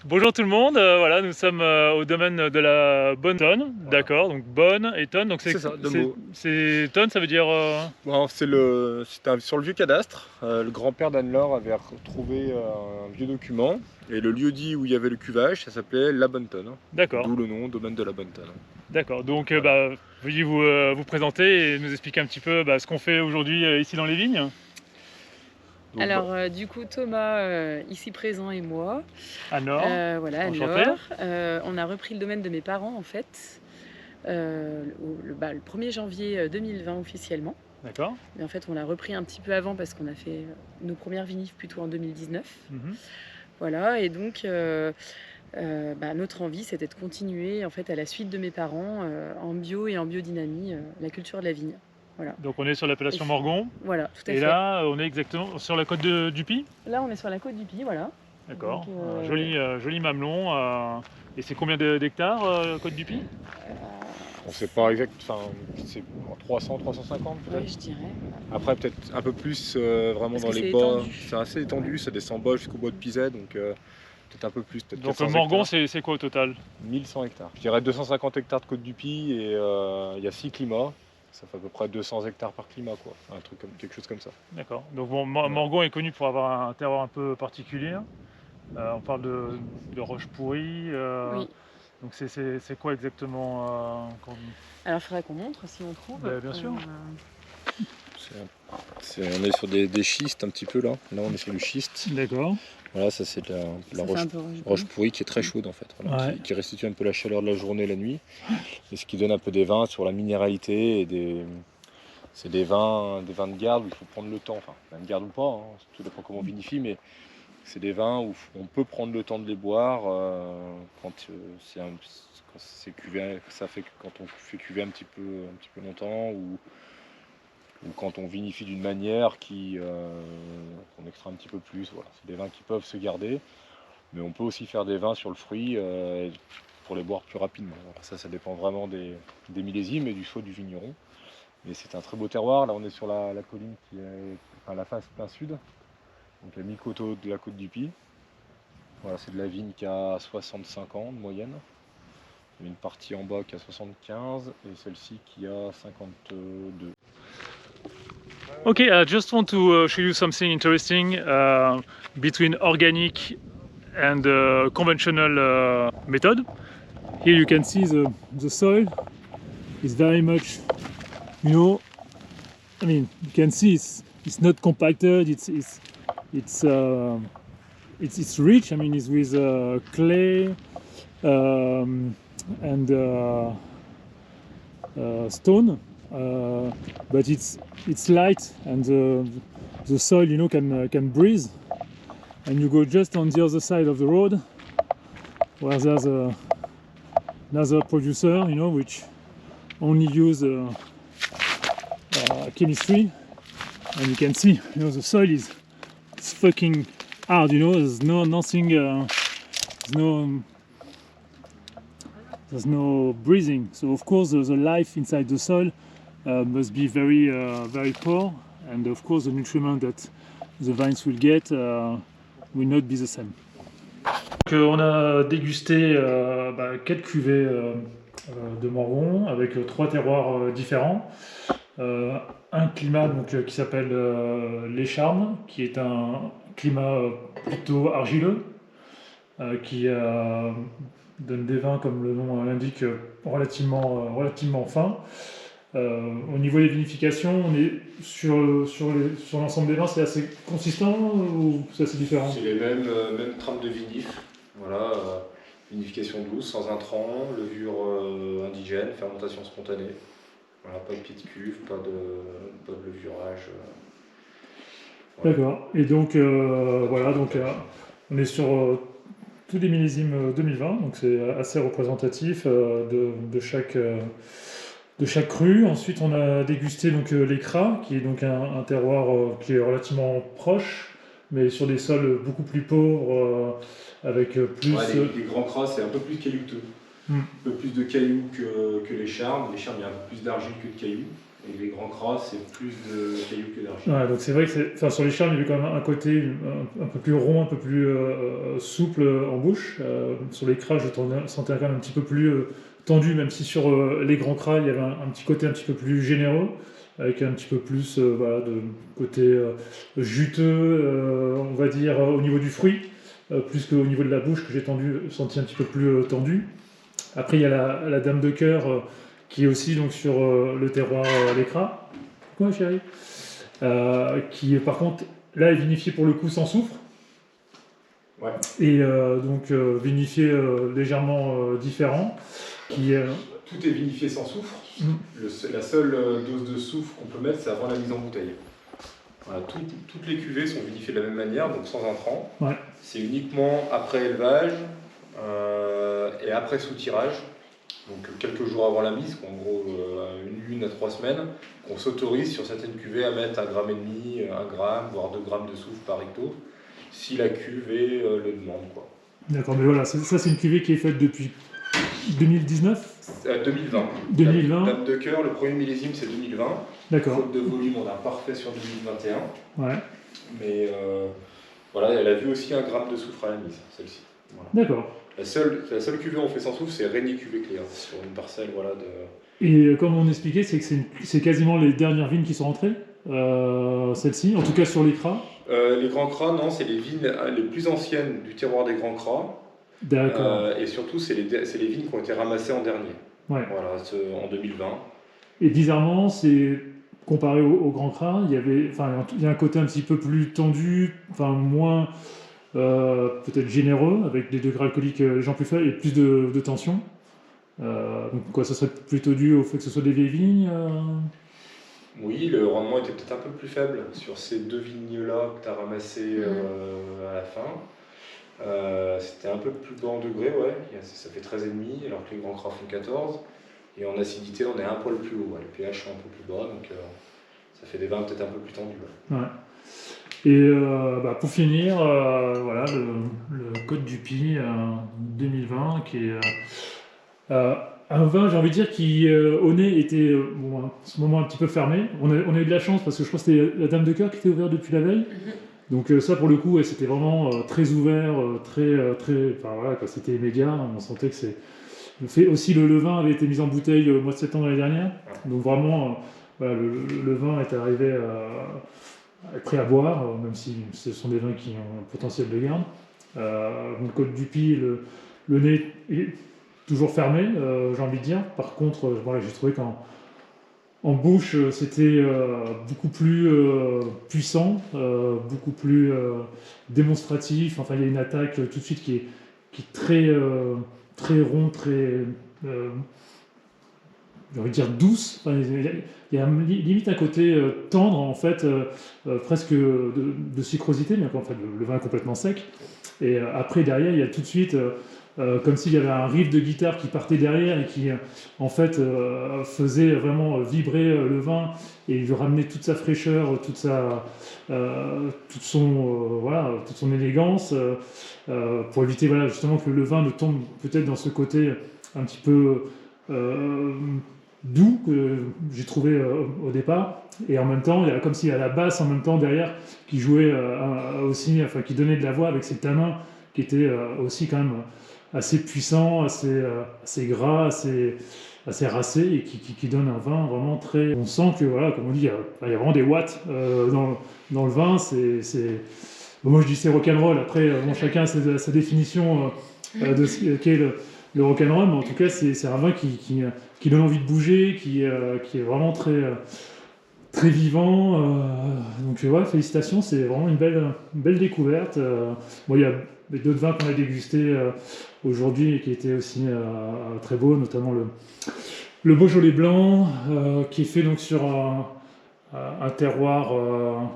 Bonjour tout le monde, voilà, nous sommes au domaine de la bonne tonne, Voilà. d'accord, donc bonne et tonne, donc C'est ça, deux mots. c'est tonne, ça veut dire Bon, c'était sur le vieux cadastre. Le grand-père d'Anne-Laure avait retrouvé un vieux document. Et le lieu-dit où il y avait le cuvage, ça s'appelait La Bonne Tonne. d'accord, D'où le nom, domaine de la Bonne Tonne. d'accord, donc Voilà. veuillez vous présenter et nous expliquer un petit peu ce qu'on fait aujourd'hui ici dans les vignes. Donc, Alors, du coup, Thomas, ici présent, et moi, Anne-Laure, voilà, enchanté. Anne-Laure. On a repris le domaine de mes parents, en fait, le 1er janvier 2020 officiellement. D'accord. Mais en fait, on l'a repris un petit peu avant parce qu'on a fait nos premières vinifs plutôt en 2019. Voilà, et donc notre envie, c'était de continuer en fait à la suite de mes parents en bio et en biodynamie, la culture de la vigne. Voilà. Donc on est sur l'appellation Morgon. Voilà, tout à fait. Et là, on est exactement sur la côte du Py. Là, on est sur la côte du Py, voilà. D'accord, Donc, joli mamelon. Et c'est combien d'hectares, côte du Py? on ne sait pas exact, enfin, c'est 300, 350 peut-être. Ouais, je dirais. Après, peut-être un peu plus vraiment Parce dans que les c'est bas. étendu. C'est assez étendu, ça descend bas jusqu'au bois de Pizet, donc peut-être un peu plus. Peut-être Donc 400 Morgon, hectares. c'est quoi au total? 1100 hectares. Je dirais 250 hectares de côte du Py et il y a 6 climats. Ça fait à peu près 200 hectares par climat, quoi. Quelque chose comme ça. D'accord. Donc bon, Morgon est connu pour avoir un terroir un peu particulier. On parle de roches pourries. Oui. Donc c'est quoi exactement Alors, il faudrait qu'on montre si on trouve. Bien sûr. On est sur des schistes un petit peu là. Là, on est sur du schiste. D'accord. Voilà, ça c'est de la Ça fait roche, un peu roche pourrie qui est très chaude en fait. Voilà, Ouais. qui restitue un peu la chaleur de la journée et la nuit. Et ce qui donne un peu des vins sur la minéralité et c'est des vins de garde où il faut prendre le temps. Enfin, vin de garde ou pas, hein, tout dépend comment on vinifie, mais c'est des vins où on peut prendre le temps de les boire quand c'est cuvé. Ça fait que quand on fait cuver un petit peu longtemps ou quand on vinifie d'une manière qu'on extrait un petit peu plus. Voilà. C'est des vins qui peuvent se garder, mais on peut aussi faire des vins sur le fruit pour les boire plus rapidement. Alors ça dépend vraiment des millésimes et du choix du vigneron. Mais c'est un très beau terroir. Là, on est sur la colline qui est la face plein sud, donc la mi-coteau de la côte du Py. Voilà, c'est de la vigne qui a 65 ans de moyenne. Il y a une partie en bas qui a 75 et celle-ci qui a 52. Okay, I just want to show you something interesting between organic and conventional method. Here you can see the soil is very much, you can see it's not compacted. It's rich. It's with clay and stone. But it's light and the soil can breathe, and you go just on the other side of the road where there's another producer which only use chemistry, and you can see the soil is fucking hard. There's there's no breathing, so of course the life inside the soil must be very very poor, and of course the nutriment that the vines will get will not be the same. Donc, on a dégusté 4 cuvées de Morgon avec 3 terroirs différents. Un climat qui s'appelle l'Écharme, qui est un climat plutôt argileux, qui donne des vins, comme le nom l'indique, relativement fins. Au niveau des vinifications, on est sur l'ensemble des vins, c'est assez consistant ou c'est assez différent? C'est les mêmes trames de vinif. Voilà, vinification douce, sans intrants, levure indigène, fermentation spontanée. Voilà, pas de pied de cuve, pas de levurage. Voilà. D'accord. Et donc on est sur tous les millésimes 2020, donc c'est assez représentatif de chaque cru. Ensuite, on a dégusté l'Écrat, qui est donc un terroir qui est relativement proche, mais sur des sols beaucoup plus pauvres, avec plus... les grands crats, c'est un peu plus caillouteux. Un peu plus de cailloux que les charmes. Les charmes, il y a un peu plus d'argile que de cailloux. Et les grands crans, c'est plus de cailloux que d'argile. Ouais, donc c'est vrai que sur les charmes, il y avait quand même un côté un peu plus rond, un peu plus souple en bouche. Sur les cras, je sentais quand même un petit peu plus tendu, même si sur les grands cras, il y avait un petit côté un petit peu plus généreux, avec un petit peu plus voilà, de côté juteux, on va dire, au niveau du fruit, plus qu'au niveau de la bouche, que j'ai senti un petit peu plus tendu. Après, il y a la Dame de Cœur, qui est aussi donc, sur le terroir l'Écras. Quoi, chérie qui, par contre, là, est vinifié pour le coup sans soufre. Ouais. Et donc, vinifié légèrement différent. Tout est vinifié sans soufre. La seule dose de soufre qu'on peut mettre, c'est avant la mise en bouteille. Voilà, toutes les cuvées sont vinifiées de la même manière, donc sans intrants. Ouais. C'est uniquement après élevage et après sous-tirage, donc quelques jours avant la mise, en gros 1 à 3 semaines, qu'on s'autorise sur certaines cuvées à mettre 1,5 g, 1 gramme, voire 2 grammes de soufre par hecto, si la cuvée le demande, quoi. D'accord, mais voilà, ça c'est une cuvée qui est faite depuis 2019 2020. 2020. Dame de Cœur, le premier millésime c'est 2020. D'accord. Faute de volume, on a parfait sur 2021. Ouais. Mais voilà, elle a vu aussi 1 gramme de soufre à la mise, celle-ci. Voilà. D'accord. La seule cuvée où on fait sans soufre, c'est Régnier cuvée claire, sur une parcelle, voilà, de... Et comme on expliquait, c'est que c'est quasiment les dernières vignes qui sont rentrées, celles-ci, en tout cas sur les cras. Les grands cras, non, c'est les vignes les plus anciennes du terroir des grands cras. D'accord. Et surtout, c'est les vignes qui ont été ramassées en dernier. Ouais. Voilà, en 2020. Et bizarrement, c'est comparé au Grand Cras, il y a un côté un petit peu plus tendu, enfin moins peut-être généreux, avec des degrés alcooliques légèrement plus faibles et plus de tension. Donc quoi, ça serait plutôt dû au fait que ce soit des vieilles vignes Oui, le rendement était peut-être un peu plus faible sur ces 2 vignes-là que tu as ramassées à la fin. C'était un peu plus bas en degré, ouais. Ça fait 13,5, alors que les grands cras font 14. Et en acidité, on est un poil plus haut. Ouais. Le pH est un peu plus bas, donc ça fait des vins peut-être un peu plus tendus. Ouais. Ouais. Et pour finir, voilà, le Côte du Py 2020, qui est un vin, j'ai envie de dire, qui au nez était à ce moment un petit peu fermé. On a eu de la chance parce que je crois que c'était la Dame de Cœur qui était ouverte depuis la veille. Donc ça, pour le coup, c'était vraiment très ouvert, enfin voilà, c'était immédiat. On sentait que le vin avait été mis en bouteille au mois de septembre l'année dernière. Donc vraiment, voilà, le vin est arrivé prêt à boire, même si ce sont des vins qui ont un potentiel de garde. Donc Côte du Py, le nez est toujours fermé, j'ai envie de dire. Par contre, voilà, j'ai trouvé qu'en bouche, c'était beaucoup plus puissant, beaucoup plus démonstratif. Enfin, il y a une attaque tout de suite qui est très, très rond, très, j'ai envie de dire douce. Enfin, il y a limite un côté tendre, en fait, presque de sucrosité, mais en fait, le vin est complètement sec. Et après, derrière, il y a tout de suite... comme s'il y avait un riff de guitare qui partait derrière et qui en fait faisait vraiment vibrer le vin et lui ramener toute sa fraîcheur, toute son élégance pour éviter voilà, justement que le vin ne tombe peut-être dans ce côté un petit peu doux que j'ai trouvé au départ. Et en même temps, il y a comme s'il y a la basse en même temps derrière qui jouait aussi, enfin qui donnait de la voix avec ses tanins qui étaient aussi quand même assez puissant, assez gras, assez racé et qui donne un vin vraiment très... On sent que, voilà, comme on dit, il y a vraiment des watts dans le vin. Bon, moi je dis c'est rock'n'roll, après chacun a sa définition de ce qu'est le rock'n'roll, mais en tout cas c'est un vin qui donne envie de bouger, qui est vraiment très, très vivant. Donc ouais, félicitations, c'est vraiment une belle découverte. Bon, il y a d'autres vins qu'on a dégustés aujourd'hui et qui étaient aussi très beaux, notamment le Beaujolais blanc, qui est fait donc sur un terroir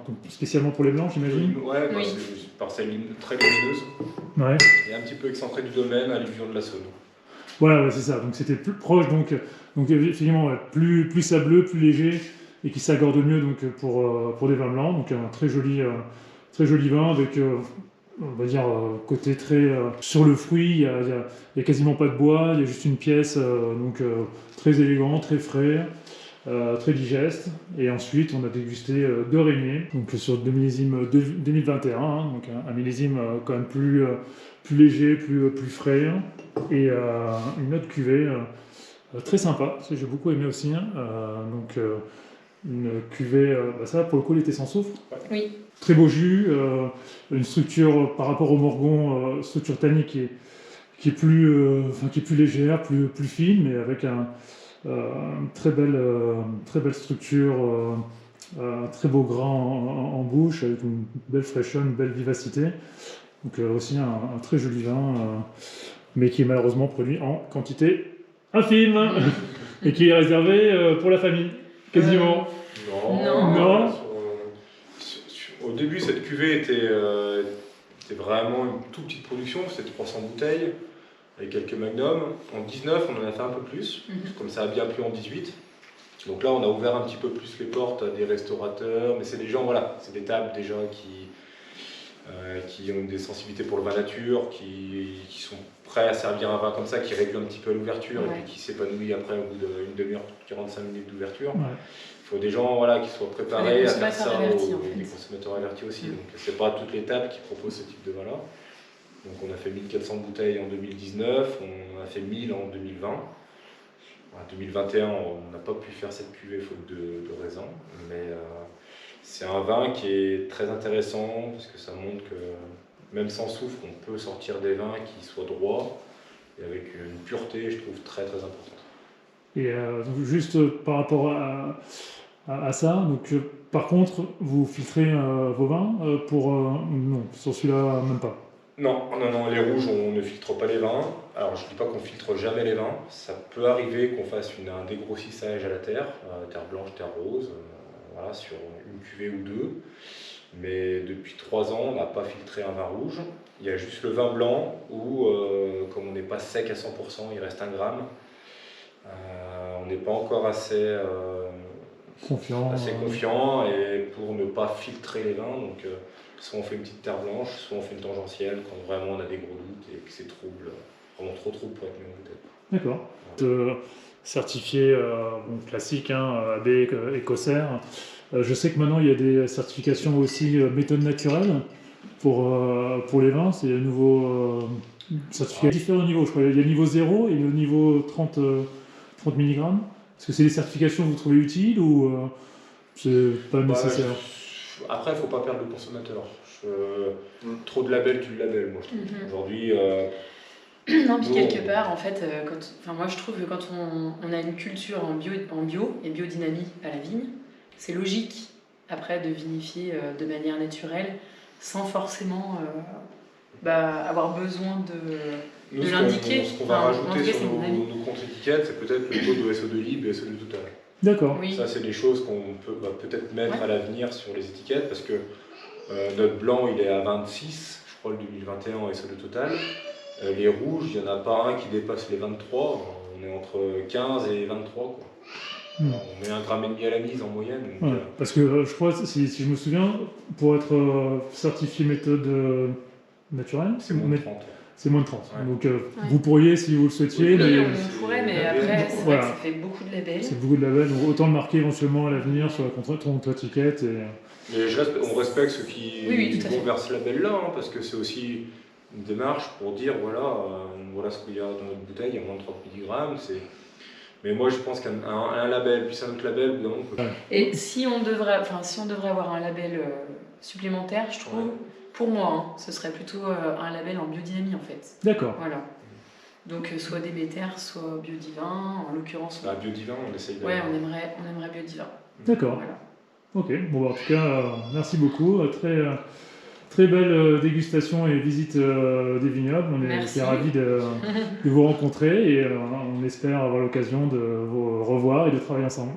donc spécialement pour les blancs, j'imagine. Ouais, Oui. c'est une parcelle très lumineuse. Ouais. Et un petit peu excentré du domaine, alluvion de la Saône. Voilà, ouais, c'est ça. Donc c'était plus proche, donc effectivement ouais, plus sableux, plus léger et qui s'accorde mieux donc pour des vins blancs. Donc un très joli vin avec on va dire côté très sur le fruit. Il y a quasiment pas de bois, il y a juste une pièce donc très élégant, très frais. très digeste. Et ensuite, on a dégusté deux Rénier, donc sur le millésime 2021, hein, donc un millésime quand même plus léger, plus frais, et une autre cuvée très sympa, ça j'ai beaucoup aimé aussi, hein. Une cuvée, ça pour le coup, elle était sans soufre. Oui. Très beau jus, une structure par rapport au Morgon, structure tannique qui est plus légère, plus fine, mais avec une très belle structure, un très beau grain en bouche, avec une belle fraîcheur, une belle vivacité. Donc aussi un très joli vin, mais qui est malheureusement produit en quantité infime et qui est réservé pour la famille, quasiment. Non. Au début, cette cuvée était vraiment une toute petite production, c'était 300 bouteilles avec quelques magnums. En 19, on en a fait un peu plus, comme ça a bien plu en 18. Donc là, on a ouvert un petit peu plus les portes à des restaurateurs, mais c'est des gens, voilà, c'est des tables déjà qui ont des sensibilités pour le vin nature, qui sont prêts à servir un vin comme ça, qui réduit un petit peu l'ouverture et puis qui s'épanouit après au bout d'une demi-heure, 45 minutes d'ouverture. Ouais. Il faut des gens voilà, qui soient préparés à faire ça, des consommateurs avertis aussi. Donc c'est pas toutes les tables qui proposent ce type de vin-là. Donc on a fait 1400 bouteilles en 2019, on a fait 1000 en 2020. En 2021, on n'a pas pu faire cette cuvée faute de raisin, mais c'est un vin qui est très intéressant parce que ça montre que même sans soufre, on peut sortir des vins qui soient droits et avec une pureté, je trouve, très très importante. Et donc juste par rapport à ça, donc par contre, vous filtrez vos vins non, sur celui-là, même pas. Non, les rouges, on ne filtre pas les vins. Alors, je ne dis pas qu'on filtre jamais les vins. Ça peut arriver qu'on fasse un dégrossissage à la terre blanche, terre rose, voilà, sur une cuvée ou deux. Mais depuis 3 ans, on n'a pas filtré un vin rouge. Il y a juste le vin blanc où, comme on n'est pas sec à 100%, il reste 1 gramme. On n'est pas encore assez confiant et pour ne pas filtrer les vins. Donc, soit on fait une petite terre blanche, soit on fait une tangentielle quand vraiment on a des gros doutes et que c'est trouble, vraiment trop trouble pour être mis en bouteille. D'accord. Voilà. Certifié classique, hein, AB Écossaire. Je sais que maintenant il y a des certifications aussi méthode naturelle pour les vins. C'est le nouveau certificat différents niveaux. Je crois il y a le niveau 0 et le niveau 30 mg. Est-ce que c'est des certifications que vous trouvez utiles ou c'est pas nécessaire? Après, il ne faut pas perdre le consommateur. Trop de labels tue le label, moi je trouve. Aujourd'hui. Non, puis quelque part, en fait, moi je trouve que quand on a une culture en bio et biodynamie à la vigne, c'est logique après de vinifier de manière naturelle sans forcément avoir besoin de l'indiquer. Ce qu'on va rajouter sur nos contre-étiquettes, c'est peut-être le taux de SO2 libre et SO2 total. D'accord. Oui. Ça, c'est des choses qu'on peut peut-être mettre à l'avenir sur les étiquettes parce que notre blanc, il est à 26, je crois, le 2021 en SO2 total. Les rouges, il n'y en a pas un qui dépasse les 23. On est entre 15 et 23. Quoi. Alors, on met 1,5 gramme à la mise en moyenne. Donc, parce que je crois, si je me souviens, pour être certifié méthode naturelle, c'est moins de 30. C'est moins de 30. Ouais. Donc vous pourriez, si vous le souhaitiez. Oui, on pourrait, mais après, c'est vrai que ça fait beaucoup de labels. C'est beaucoup de labels, donc autant le marquer éventuellement à l'avenir sur la contre-étiquette. Mais on respecte ceux qui vont vers ce label-là, hein, parce que c'est aussi une démarche pour dire voilà ce qu'il y a dans notre bouteille, il y a moins de 30 mg. Mais moi je pense qu'un label, puis un autre label, non. Et si on devrait avoir un label supplémentaire, je trouve, pour moi, ce serait plutôt un label en biodynamie en fait. D'accord. Voilà. Donc soit Déméter, soit Biodivin, en l'occurrence. Biodivin, on essaye de. Ouais, on aimerait Biodivin. D'accord. Voilà. Ok. Bon, en tout cas, merci beaucoup. Très belle dégustation et visite des vignobles. On est ravis de vous rencontrer et on espère avoir l'occasion de vous revoir et de travailler ensemble.